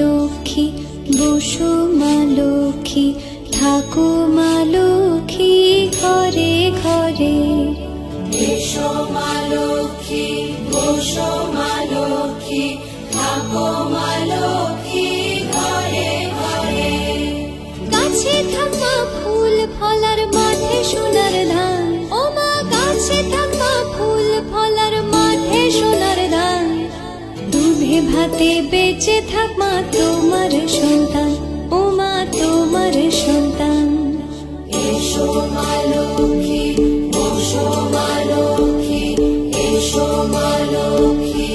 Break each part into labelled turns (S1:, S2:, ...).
S1: লক্ষ্মী বসো মা লক্ষ্মী থাকো মা লক্ষ্মী ঘরে ঘরে।
S2: এসো মা লক্ষ্মী বসো মা লক্ষ্মী থাকো মা লক্ষ্মী ঘরে ঘরে।
S1: গাছে থাকা ফুল ফলার মাঠে সোনার ধান, ও মা গাছে থাকা ফুল ফলার মাঠে সোনার ধান। দুধে ভাতে বেঁচে থাক মা তোমার সন্তান, ও মা তোমার সন্তান।
S2: এসো মা লক্ষ্মী বসো মা লক্ষ্মী এসো মা লক্ষ্মী।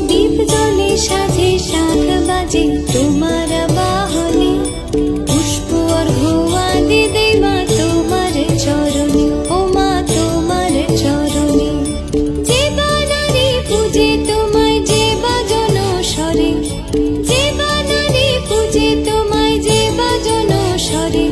S1: দীপ জ্বলে সাজে 7 বাজে তোমার বাহনে, পুষ্প অর্ঘ্য আদি দেই মা তোমার চরণে, ও মা তোমার চরণে। যে বানারে পূজে তোমায় যে বাজন স্বরে, যে বানারে পূজে তোমায় যে বাজন স্বরে।